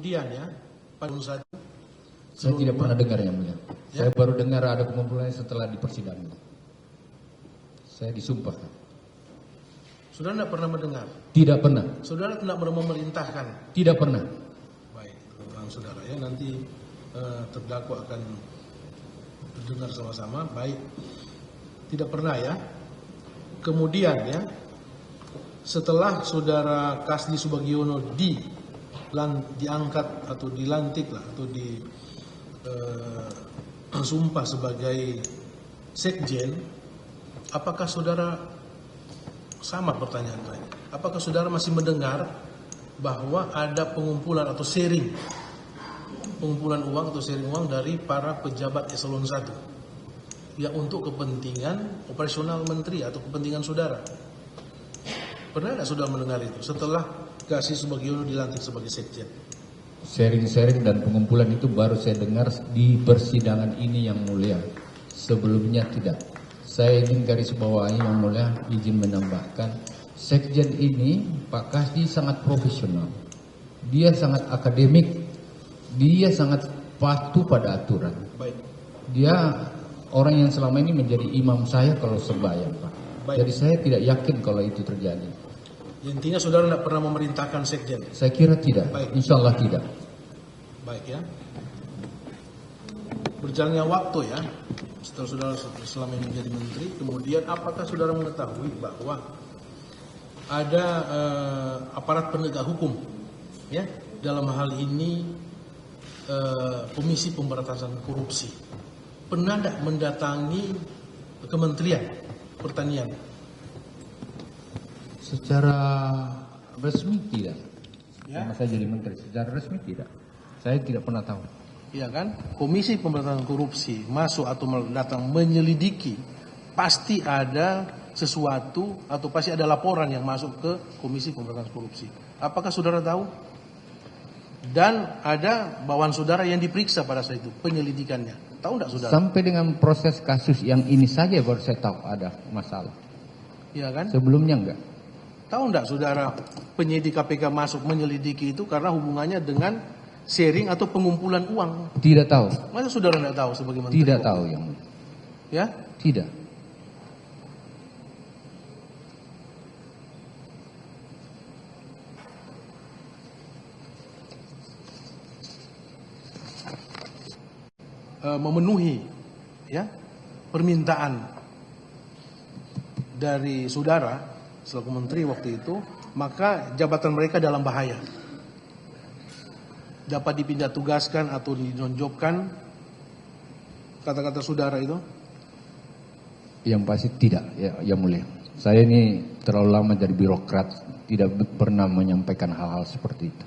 kemudian ya, pada satu. Saya tidak pernah dengar yang mulia. Ya? Saya baru dengar ada pengumpulan setelah di persidangan. Saya disumpah. Saudara tidak pernah mendengar? Tidak pernah. Saudara tidak pernah memerintahkan? Tidak pernah. Baik, terang saudara ya, nanti terdakwa akan terdengar sama-sama. Baik, tidak pernah ya. Kemudian ya, setelah saudara Kasdi Subagiono diangkat atau dilantik lah, atau disumpah sebagai sekjen, apakah saudara, sama pertanyaan saya, apakah saudara masih mendengar bahwa ada pengumpulan atau sharing, pengumpulan uang atau sharing uang dari para pejabat eselon 1 ya untuk kepentingan operasional menteri atau kepentingan saudara? Pernah tidak saudara mendengar itu setelah Kasdi Subagiono dilantik sebagai sekjen? Sharing-sharing dan pengumpulan itu baru saya dengar di persidangan ini yang mulia. Sebelumnya tidak. Saya ingin garis bawahi yang mulia, izin menambahkan, sekjen ini Pak Kasdi sangat profesional. Dia sangat akademik. Dia sangat patuh pada aturan. Baik. Dia orang yang selama ini menjadi imam saya kalau sembahyang, Pak. Baik. Jadi saya tidak yakin kalau itu terjadi. Intinya saudara tidak pernah memerintahkan sekjen? Saya kira tidak. Baik. Insya Allah tidak. Baik ya. Berjalannya waktu ya, setelah saudara selama ini menjadi menteri, kemudian apakah saudara mengetahui bahwa ada aparat penegak hukum ya dalam hal ini Komisi Pemberantasan Korupsi pernah tidak mendatangi Kementerian Pertanian? Secara resmi tidak. Ya? Karena saya jadi menteri, secara resmi tidak. Saya tidak pernah tahu. Iya kan? Komisi Pemberantasan Korupsi masuk atau datang menyelidiki, pasti ada sesuatu atau pasti ada laporan yang masuk ke Komisi Pemberantasan Korupsi. Apakah saudara tahu? Dan ada bawaan saudara yang diperiksa pada saat itu, penyelidikannya. Tahu enggak saudara? Sampai dengan proses kasus yang ini saja baru saya tahu ada masalah. Iya kan? Sebelumnya enggak. Tahu enggak saudara, penyidik KPK masuk menyelidiki itu karena hubungannya dengan sharing atau pengumpulan uang? Tidak tahu. Masa saudara enggak tahu sebagai menteri? Tidak tahu yang mulia. Ya? Tidak. Memenuhi ya permintaan dari saudara selaku menteri waktu itu, maka jabatan mereka dalam bahaya, dapat dipindah tugaskan atau dinonjolkan, kata-kata saudara itu? Yang pasti tidak ya, yang mulia. Saya ini terlalu lama jadi birokrat, tidak pernah menyampaikan hal-hal seperti itu.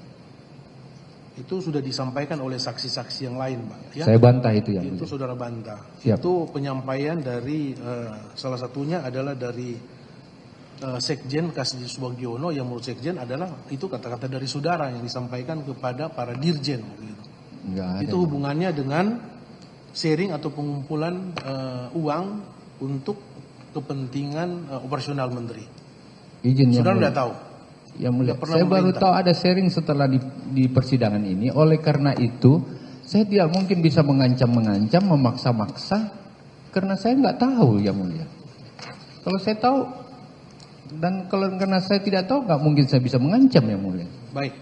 Itu sudah disampaikan oleh saksi-saksi yang lain, Pak. Ya? Saya bantah itu yang itu mulia. saudara bantah. Siap. Itu penyampaian dari salah satunya adalah dari Sekjen Kasdi Subagiono, yang menurut Sekjen adalah itu kata-kata dari saudara yang disampaikan kepada para dirjen. Gitu. Itu hubungannya dengan sharing atau pengumpulan uang untuk kepentingan operasional menteri. Izin saudara tidak tahu? Yang mulia, saya baru tahu ada sharing setelah di persidangan ini. Oleh karena itu, saya tidak mungkin bisa mengancam-mengancam, memaksa-maksa, karena saya nggak tahu, yang mulia. Kalau saya tahu, dan kalau karena saya tidak tahu, nggak mungkin saya bisa mengancam, yang mulia. Baik.